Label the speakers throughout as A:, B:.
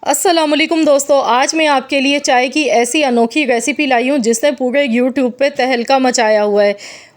A: अस्सलामुअलैकुम दोस्तों, आज मैं आपके लिए चाय की ऐसी अनोखी रेसिपी लाई हूँ जिसने पूरे यूट्यूब पे तहलका मचाया हुआ है।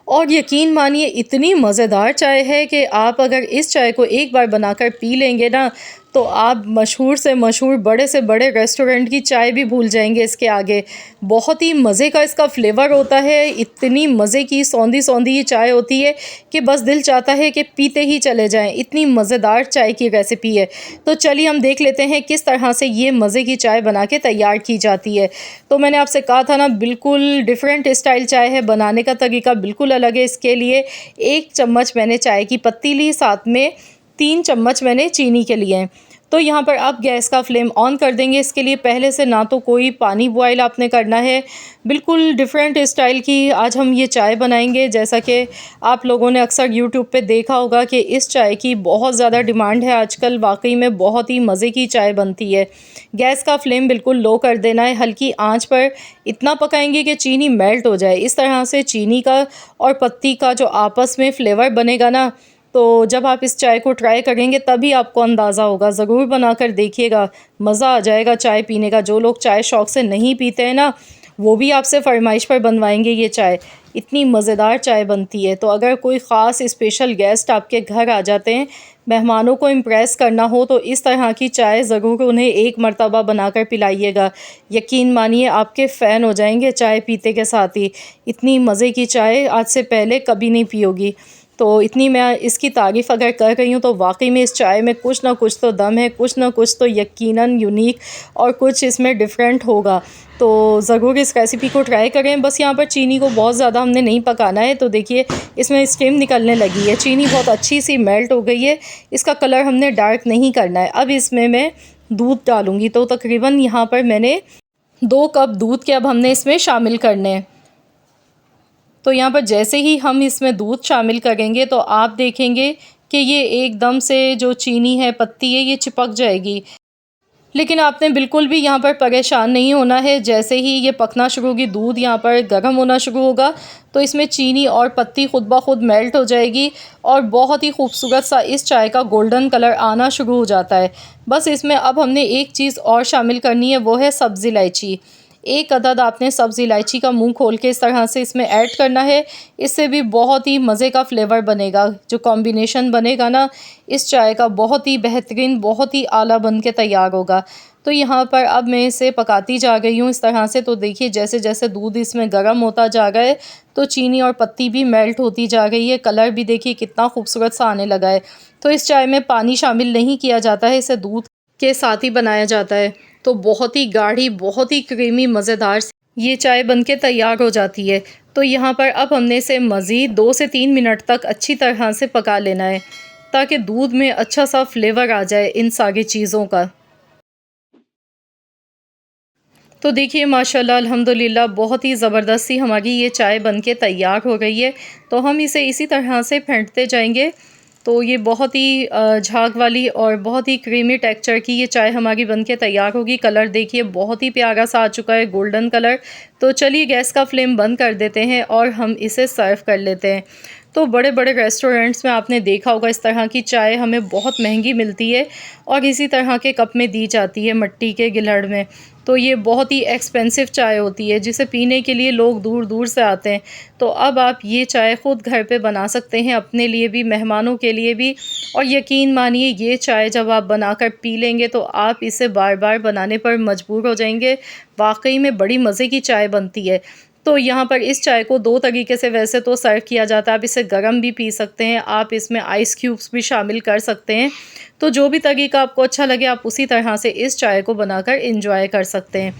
A: और यकीन मानिए इतनी मज़ेदार चाय है कि आप अगर इस चाय को एक बार बनाकर पी लेंगे ना, तो आप मशहूर से मशहूर बड़े से बड़े रेस्टोरेंट की चाय भी भूल जाएंगे इसके आगे। बहुत ही मज़े का इसका फ्लेवर होता है, इतनी मज़े की सौंधी सौंधी ये चाय होती है कि बस दिल चाहता है कि पीते ही चले जाएं। इतनी मज़ेदार चाय की रेसिपी है। तो चलिए हम देख लेते हैं किस तरह से ये मज़े की चाय बना के तैयार की जाती है। तो मैंने आपसे कहा था ना, बिल्कुल डिफरेंट स्टाइल चाय है, बनाने का तरीका बिल्कुल अलग है। इसके लिए 1 चम्मच मैंने चाय की पत्ती ली, साथ में 3 चम्मच मैंने चीनी के लिए हैं। तो यहाँ पर अब गैस का फ्लेम ऑन कर देंगे। इसके लिए पहले से ना तो कोई पानी बॉयल आपने करना है, बिल्कुल डिफरेंट स्टाइल की आज हम ये चाय बनाएंगे। जैसा कि आप लोगों ने अक्सर यूट्यूब पे देखा होगा कि इस चाय की बहुत ज़्यादा डिमांड है आजकल, वाकई में बहुत ही मज़े की चाय बनती है। गैस का फ्लेम बिल्कुल लो कर देना है, हल्की आंच पर इतना पकाएंगे कि चीनी मेल्ट हो जाए। इस तरह से चीनी का और पत्ती का जो आपस में फ्लेवर बनेगा ना, तो जब आप इस चाय को ट्राई करेंगे तभी आपको अंदाज़ा होगा। ज़रूर बनाकर देखिएगा, मज़ा आ जाएगा चाय पीने का। जो लोग चाय शौक़ से नहीं पीते हैं ना, वो भी आपसे फ़रमाइश पर बनवाएंगे ये चाय। इतनी मज़ेदार चाय बनती है। तो अगर कोई ख़ास स्पेशल गेस्ट आपके घर आ जाते हैं, मेहमानों को इम्प्रेस करना हो, तो इस तरह की चाय ज़रूर उन्हें एक मर्तबा बनाकर पिलाइएगा। यकीन मानिए आपके फ़ैन हो जाएंगे चाय पीते के साथ ही। इतनी मज़े की चाय आज से पहले कभी नहीं पियोगी। तो इतनी मैं इसकी तारीफ़ अगर कर रही हूँ तो वाक़ई में इस चाय में कुछ ना कुछ तो दम है, कुछ ना कुछ तो यकीनन यूनिक और कुछ इसमें डिफरेंट होगा। तो ज़रूर इस रेसिपी को ट्राई करें। बस यहाँ पर चीनी को बहुत ज़्यादा हमने नहीं पकाना है। तो देखिए इसमें स्टीम निकलने लगी है, चीनी बहुत अच्छी सी मेल्ट हो गई है। इसका कलर हमने डार्क नहीं करना है। अब इसमें मैं दूध डालूँगी। तो तकरीबन यहाँ पर मैंने 2 कप दूध के अब हमने इसमें शामिल करने हैं। तो यहाँ पर जैसे ही हम इसमें दूध शामिल करेंगे तो आप देखेंगे कि ये एकदम से जो चीनी है, पत्ती है, ये चिपक जाएगी। लेकिन आपने बिल्कुल भी यहाँ पर परेशान नहीं होना है। जैसे ही ये पकना शुरू होगी, दूध यहाँ पर गर्म होना शुरू होगा, तो इसमें चीनी और पत्ती खुद ब खुद मेल्ट हो जाएगी और बहुत ही खूबसूरत सा इस चाय का गोल्डन कलर आना शुरू हो जाता है। बस इसमें अब हमने एक चीज़ और शामिल करनी है, वो है सब्ज़ इलायची। 1 अदद आपने सब्ज़ इलायची का मुंह खोल के इस तरह से इसमें ऐड करना है। इससे भी बहुत ही मज़े का फ्लेवर बनेगा। जो कॉम्बिनेशन बनेगा ना इस चाय का, बहुत ही बेहतरीन, बहुत ही आला बन के तैयार होगा। तो यहाँ पर अब मैं इसे पकाती जा रही हूँ इस तरह से। तो देखिए जैसे जैसे दूध इसमें गर्म होता जा रहा है, तो चीनी और पत्ती भी मेल्ट होती जा रही है। कलर भी देखिए कितना खूबसूरत सा आने लगा है। तो इस चाय में पानी शामिल नहीं किया जाता है, इसे दूध के साथ ही बनाया जाता है। तो बहुत ही गाढ़ी, बहुत ही क्रीमी, मज़ेदार ये चाय बनके तैयार हो जाती है। तो यहाँ पर अब हमने इसे मज़ीद 2 से 3 मिनट तक अच्छी तरह से पका लेना है, ताकि दूध में अच्छा सा फ्लेवर आ जाए इन सारी चीज़ों का। तो देखिए माशाल्लाह अल्हम्दुलिल्लाह बहुत ही ज़बरदस्त सी हमारी ये चाय बनके तैयार हो गई है। तो हम इसे इसी तरह से फेंटते जाएंगे। तो ये बहुत ही झाग वाली और बहुत ही क्रीमी टेक्सचर की ये चाय हमारी बनके तैयार होगी। कलर देखिए बहुत ही प्यारा सा आ चुका है, गोल्डन कलर। तो चलिए गैस का फ्लेम बंद कर देते हैं और हम इसे सर्व कर लेते हैं। तो बड़े बड़े रेस्टोरेंट्स में आपने देखा होगा इस तरह की चाय हमें बहुत महंगी मिलती है और इसी तरह के कप में दी जाती है, मिट्टी के गिलहड़ में। तो ये बहुत ही एक्सपेंसिव चाय होती है जिसे पीने के लिए लोग दूर दूर से आते हैं। तो अब आप ये चाय ख़ुद घर पे बना सकते हैं, अपने लिए भी, मेहमानों के लिए भी। और यकीन मानिए ये चाय जब आप बनाकर पी लेंगे तो आप इसे बार बार बनाने पर मजबूर हो जाएंगे। वाकई में बड़ी मज़े की चाय बनती है। तो यहाँ पर इस चाय को 2 तरीके से वैसे तो सर्व किया जाता है। आप इसे गर्म भी पी सकते हैं, आप इसमें आइस क्यूब्स भी शामिल कर सकते हैं। तो जो भी तरीका आपको अच्छा लगे आप उसी तरह से इस चाय को बनाकर एंजॉय कर सकते हैं।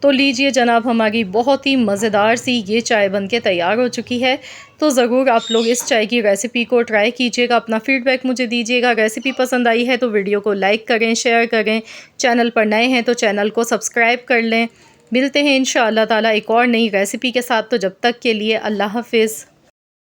A: तो लीजिए जनाब, हमारी बहुत ही मज़ेदार सी ये चाय बनके तैयार हो चुकी है। तो ज़रूर आप लोग इस चाय की रेसिपी को ट्राई कीजिएगा, अपना फ़ीडबैक मुझे दीजिएगा। रेसिपी पसंद आई है तो वीडियो को लाइक करें, शेयर करें। चैनल पर नए हैं तो चैनल को सब्सक्राइब कर लें। मिलते हैं इंशाअल्लाह ताला एक और नई रेसिपी के साथ। तो जब तक के लिए अल्लाह हाफ़िज़।